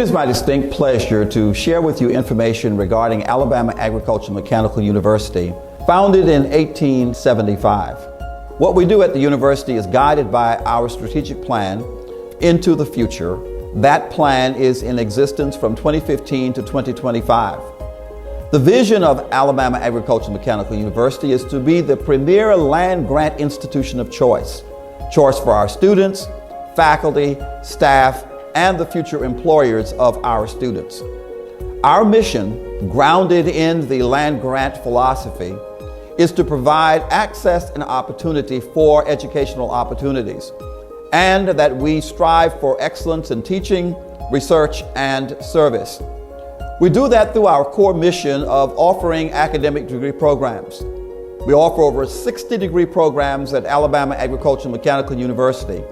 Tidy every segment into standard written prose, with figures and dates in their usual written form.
is my distinct pleasure to share with you information regarding Alabama Agricultural Mechanical University, founded in 1875. What we do at the university is guided by our strategic plan into the future. That plan is in existence from 2015 to 2025. The vision of Alabama Agricultural Mechanical University is to be the premier land grant institution of choice for our students, faculty, staff, and the future employers of our students. Our mission, grounded in the land grant philosophy, is to provide access and opportunity for educational opportunities, and that we strive for excellence in teaching, research, and service. We do that through our core mission of offering academic degree programs. We offer over 60 degree programs at Alabama Agricultural Mechanical University.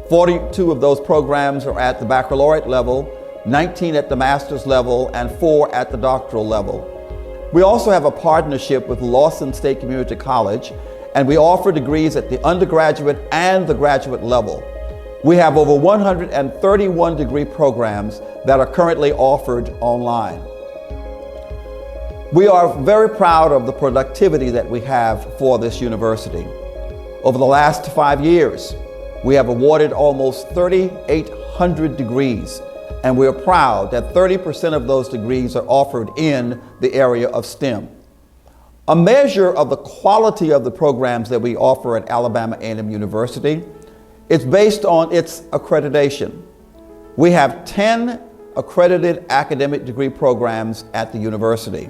42 of those programs are at the baccalaureate level, 19 at the master's level, and 4 at the doctoral level. We also have a partnership with Lawson State Community College, and we offer degrees at the undergraduate and the graduate level. We have over 131 degree programs that are currently offered online. We are very proud of the productivity that we have for this university. Over the last 5 years, we have awarded almost 3,800 degrees, and we are proud that 30% of those degrees are offered in the area of STEM. A measure of the quality of the programs that we offer at Alabama A&M University is based on its accreditation. We have 10 accredited academic degree programs at the university.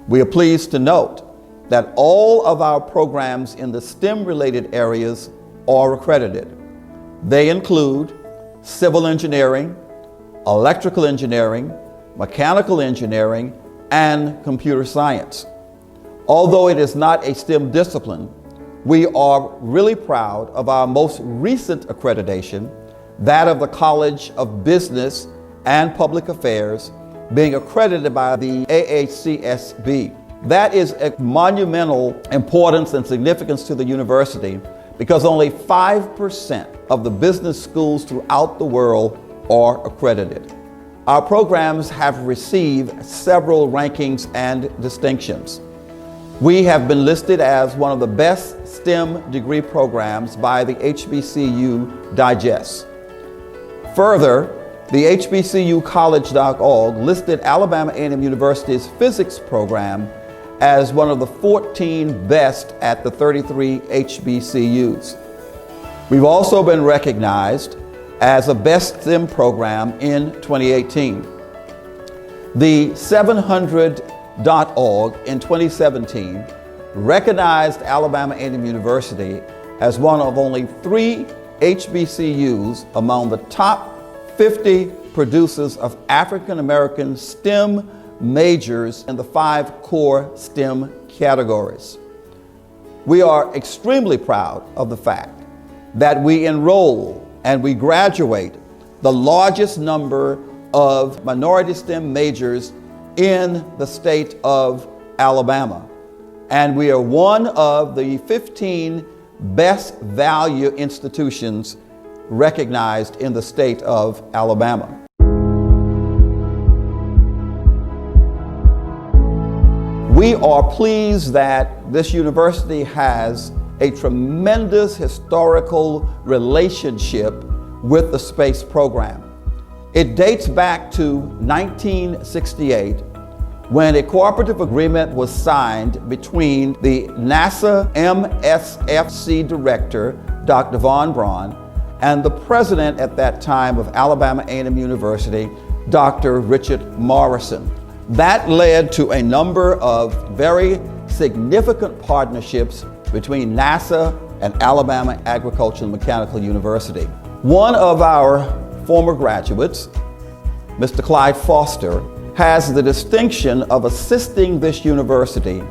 We are pleased to note that all of our programs in the STEM-related areas are accredited. They include civil engineering, electrical engineering, mechanical engineering, and computer science. Although it is not a STEM discipline, we are really proud of our most recent accreditation, that of the College of Business and Public Affairs, being accredited by the AACSB. That is a monumental importance and significance to the university, because only 5% of the business schools throughout the world are accredited. Our programs have received several rankings and distinctions. We have been listed as one of the best STEM degree programs by the HBCU Digest. Further, the HBCUcollege.org listed Alabama A&M University's physics program as one of the 14 best at the 33 HBCUs. We've also been recognized as a best STEM program in 2018. The 700.org in 2017 recognized Alabama A&M University as one of only 3 HBCUs among the top 50 producers of African American STEM majors in the 5 core STEM categories. We are extremely proud of the fact that we enroll and we graduate the largest number of minority STEM majors in the state of Alabama. And we are one of the 15 best value institutions recognized in the state of Alabama. We are pleased that this university has a tremendous historical relationship with the space program. It dates back to 1968, when a cooperative agreement was signed between the NASA MSFC director, Dr. Von Braun, and the president at that time of Alabama A&M University, Dr. Richard Morrison. That led to a number of very significant partnerships between NASA and Alabama Agricultural Mechanical University. One of our former graduates, Mr. Clyde Foster, has the distinction of assisting this university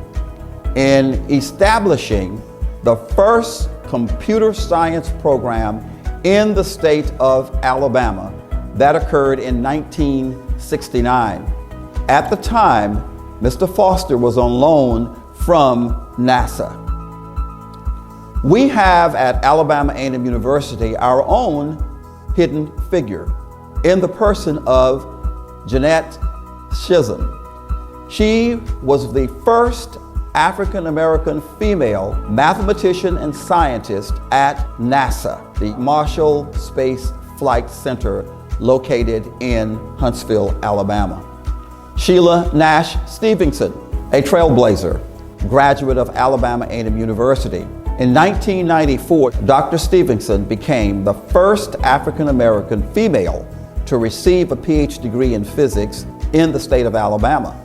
in establishing the first computer science program in the state of Alabama. That occurred in 1969. At the time, Mr. Foster was on loan from NASA. We have at Alabama A&M University our own hidden figure in the person of Jeanette Chisholm. She was the first African-American female mathematician and scientist at NASA, the Marshall Space Flight Center located in Huntsville, Alabama. Sheila Nash Stevenson, a trailblazer, graduate of Alabama A&M University. In 1994, Dr. Stevenson became the first African-American female to receive a PhD degree in physics in the state of Alabama,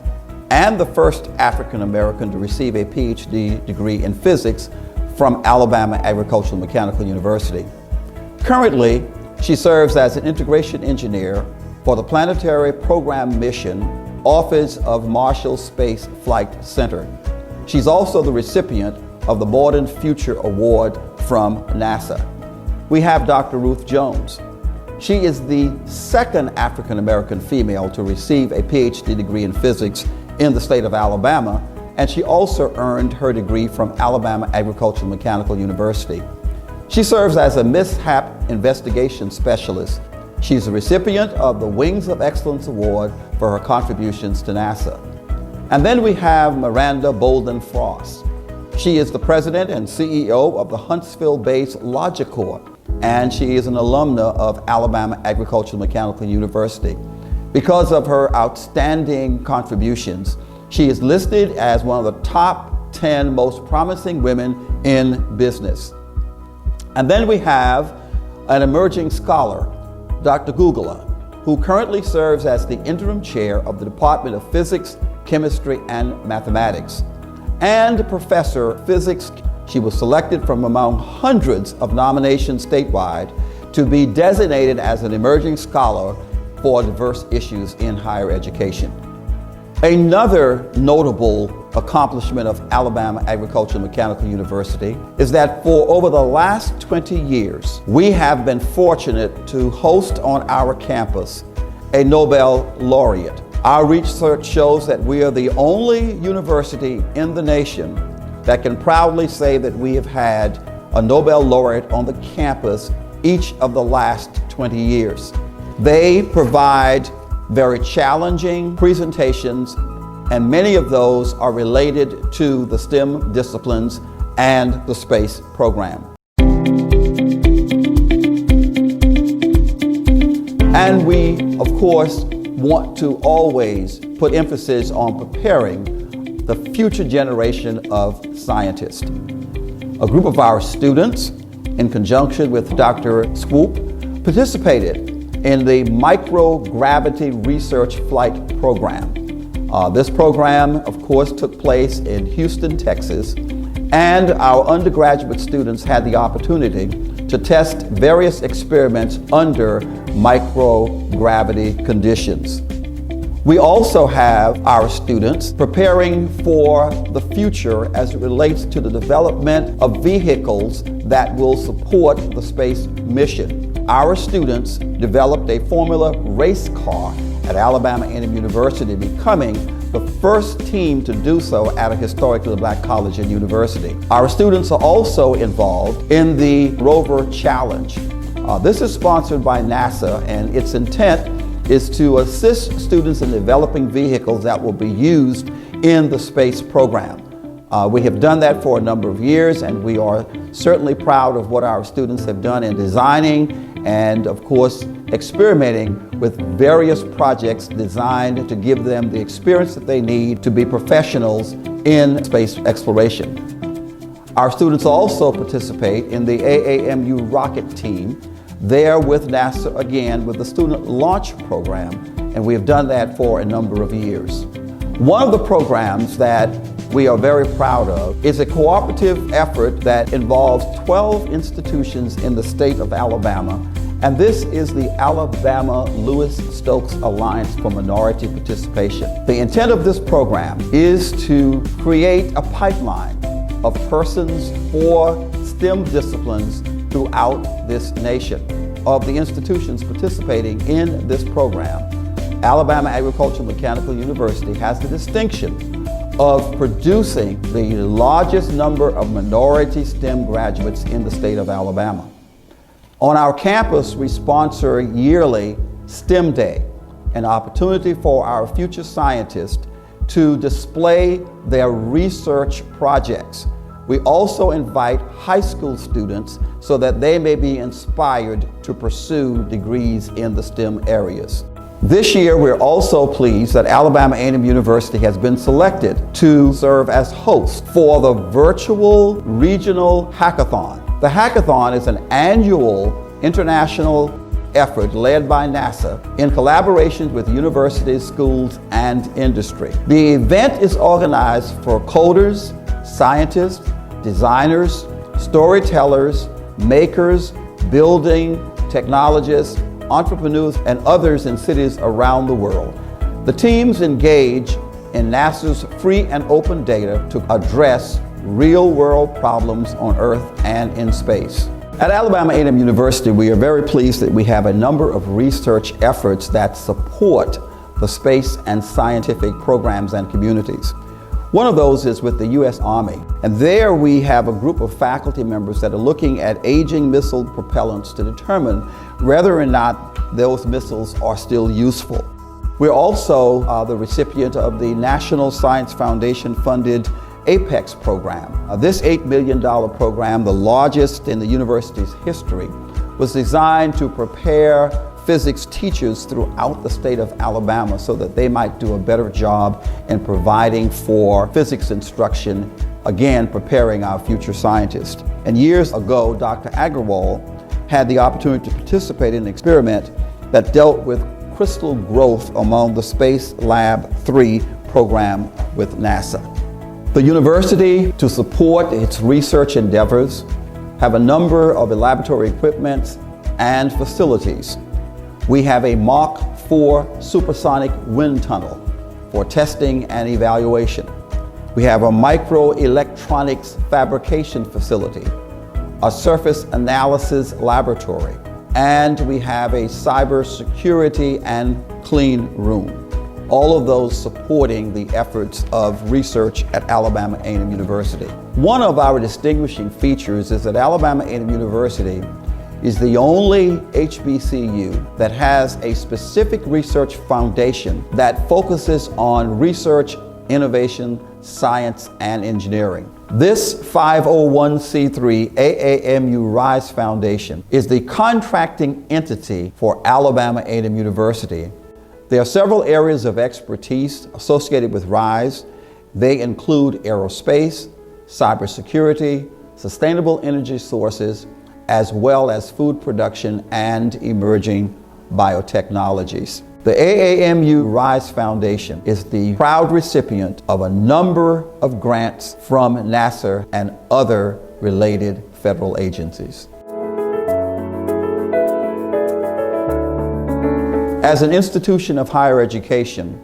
and the first African-American to receive a PhD degree in physics from Alabama Agricultural Mechanical University. Currently, she serves as an integration engineer for the Planetary Program Mission Office of Marshall Space Flight Center. She's also the recipient of the Modern Future Award from NASA. We have Dr. Ruth Jones. She is the second African-American female to receive a PhD degree in physics in the state of Alabama, and she also earned her degree from Alabama Agricultural Mechanical University. She serves as a mishap investigation specialist. She's a recipient of the Wings of Excellence Award for her contributions to NASA. And then we have Miranda Bolden Frost. She is the president and CEO of the Huntsville-based Logicor, and she is an alumna of Alabama Agricultural Mechanical University. Because of her outstanding contributions, she is listed as one of the top 10 most promising women in business. And then we have an emerging scholar, Dr. Gugula, who currently serves as the interim chair of the Department of Physics, Chemistry, and Mathematics, and a professor of physics. She was selected from among hundreds of nominations statewide to be designated as an emerging scholar for diverse issues in higher education. Another notable accomplishment of Alabama Agricultural Mechanical University is that for over the last 20 years, we have been fortunate to host on our campus a Nobel laureate. Our research shows that we are the only university in the nation that can proudly say that we have had a Nobel laureate on the campus each of the last 20 years. They provide very challenging presentations, and many of those are related to the STEM disciplines and the space program. And we, of course, want to always put emphasis on preparing the future generation of scientists. A group of our students, in conjunction with Dr. Swoop, participated in the Microgravity Research Flight Program. This program, of course, took place in Houston, Texas, and our undergraduate students had the opportunity to test various experiments under microgravity conditions. We also have our students preparing for the future as it relates to the development of vehicles that will support the space mission. Our students developed a Formula race car at Alabama A&M University, becoming the first team to do so at a historically black college and university. Our students are also involved in the Rover Challenge. This is sponsored by NASA, and its intent is to assist students in developing vehicles that will be used in the space program. We have done that for a number of years, and we are certainly proud of what our students have done in designing and, of course, experimenting with various projects designed to give them the experience that they need to be professionals in space exploration. Our students also participate in the AAMU rocket team, there with NASA again with the Student Launch Program, and we have done that for a number of years. One of the programs that we are very proud of is a cooperative effort that involves 12 institutions in the state of Alabama, and this is the Alabama Lewis Stokes Alliance for Minority Participation. The intent of this program is to create a pipeline of persons for STEM disciplines throughout this nation. Of the institutions participating in this program, Alabama Agricultural Mechanical University has the distinction of producing the largest number of minority STEM graduates in the state of Alabama. On our campus, we sponsor yearly STEM Day, an opportunity for our future scientists to display their research projects. We also invite high school students so that they may be inspired to pursue degrees in the STEM areas. This year, we're also pleased that Alabama A&M University has been selected to serve as host for the virtual regional hackathon. The hackathon is an annual international effort led by NASA in collaboration with universities, schools, and industry. The event is organized for coders, scientists, designers, storytellers, makers, building technologists, entrepreneurs, and others in cities around the world. The teams engage in NASA's free and open data to address real-world problems on Earth and in space. At Alabama A&M University, we are very pleased that we have a number of research efforts that support the space and scientific programs and communities. One of those is with the U.S. Army, and there we have a group of faculty members that are looking at aging missile propellants to determine whether or not those missiles are still useful. We're also the recipient of the National Science Foundation funded APEX program. This $8 million program, the largest in the university's history, was designed to prepare physics teachers throughout the state of Alabama so that they might do a better job in providing for physics instruction, again, preparing our future scientists. And years ago, Dr. Agrawal had the opportunity to participate in an experiment that dealt with crystal growth among the Space Lab 3 program with NASA. The university, to support its research endeavors, have a number of laboratory equipment and facilities. We have a Mach 4 supersonic wind tunnel for testing and evaluation. We have a microelectronics fabrication facility, a surface analysis laboratory, and we have a cybersecurity and clean room. All of those supporting the efforts of research at Alabama A&M University. One of our distinguishing features is that Alabama A&M University is the only HBCU that has a specific research foundation that focuses on research, innovation, science, and engineering. This 501c3 AAMU RISE Foundation is the contracting entity for Alabama A&M University. There are several areas of expertise associated with RISE. They include aerospace, cybersecurity, sustainable energy sources, as well as food production and emerging biotechnologies. The AAMU RISE Foundation is the proud recipient of a number of grants from NASA and other related federal agencies. As an institution of higher education,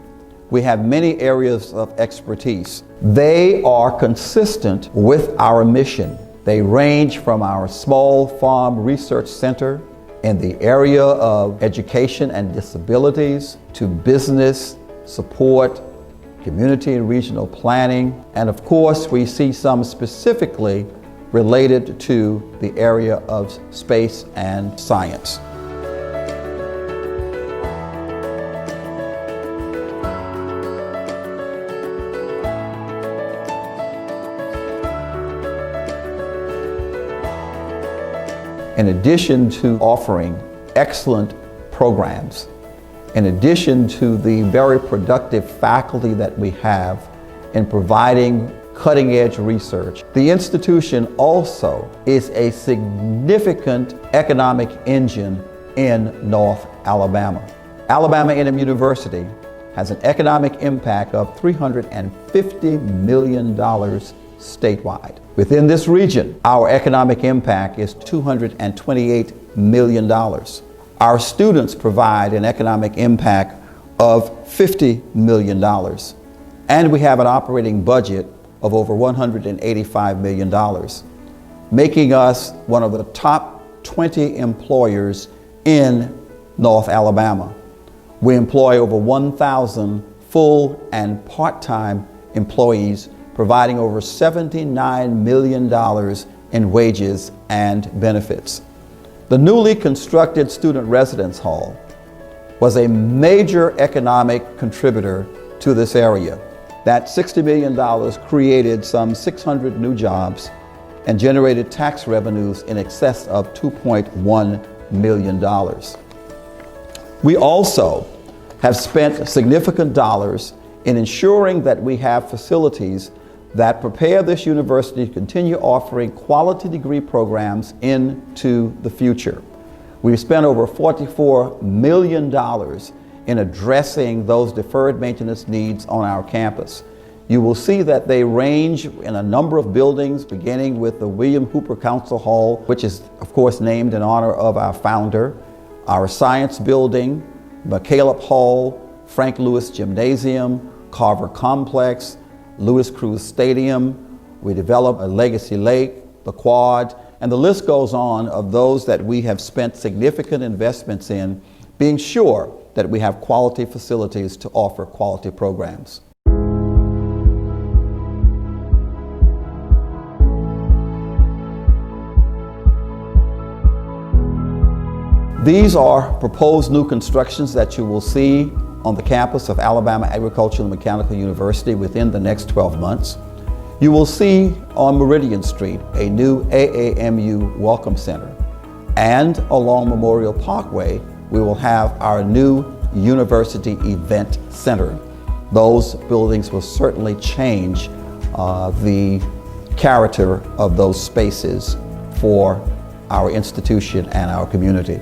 we have many areas of expertise. They are consistent with our mission. They range from our small farm research center in the area of education and disabilities to business support, community and regional planning, and of course we see some specifically related to the area of space and science. In addition to offering excellent programs, in addition to the very productive faculty that we have in providing cutting-edge research, the institution also is a significant economic engine in North Alabama. Alabama A&M University has an economic impact of $350 million statewide. Within this region, our economic impact is $228 million. Our students provide an economic impact of $50 million. And we have an operating budget of over $185 million, making us one of the top 20 employers in North Alabama. We employ over 1,000 full and part-time employees, providing over $79 million in wages and benefits. The newly constructed Student Residence Hall was a major economic contributor to this area. That $60 million created some 600 new jobs and generated tax revenues in excess of $2.1 million. We also have spent significant dollars in ensuring that we have facilities that prepare this university to continue offering quality degree programs into the future. We've spent over $44 million in addressing those deferred maintenance needs on our campus. You will see that they range in a number of buildings, beginning with the William Hooper Council Hall, which is of course named in honor of our founder, our science building, McCaleb Hall, Frank Lewis Gymnasium, Carver Complex, Louis Cruz Stadium. We developed a Legacy Lake, the Quad, and the list goes on of those that we have spent significant investments in, being sure that we have quality facilities to offer quality programs. These are proposed new constructions that you will see on the campus of Alabama Agricultural and Mechanical University within the next 12 months. You will see on Meridian Street a new AAMU Welcome Center. And along Memorial Parkway, we will have our new University Event Center. Those buildings will certainly change the character of those spaces for our institution and our community.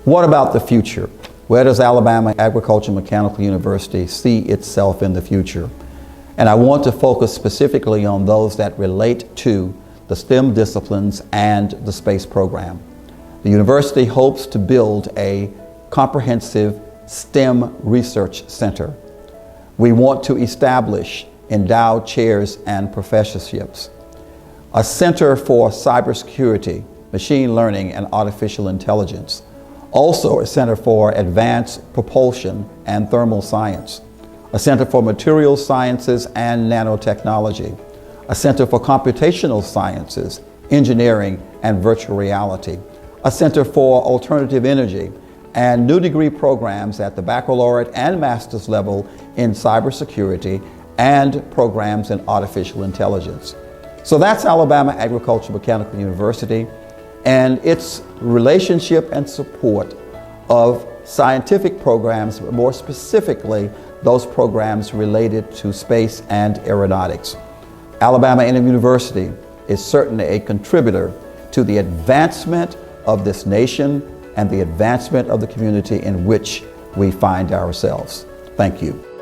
What about the future? Where does Alabama Agricultural and Mechanical University see itself in the future? And I want to focus specifically on those that relate to the STEM disciplines and the space program. The university hopes to build a comprehensive STEM research center. We want to establish endowed chairs and professorships, a center for cybersecurity, machine learning, and artificial intelligence. Also a center for advanced propulsion and thermal science, a center for materials sciences and nanotechnology, a center for computational sciences, engineering, and virtual reality, a center for alternative energy, and new degree programs at the baccalaureate and master's level in cybersecurity and programs in artificial intelligence. So that's Alabama Agricultural Mechanical University and its relationship and support of scientific programs, but more specifically, those programs related to space and aeronautics. Alabama A&M University is certainly a contributor to the advancement of this nation and the advancement of the community in which we find ourselves. Thank you.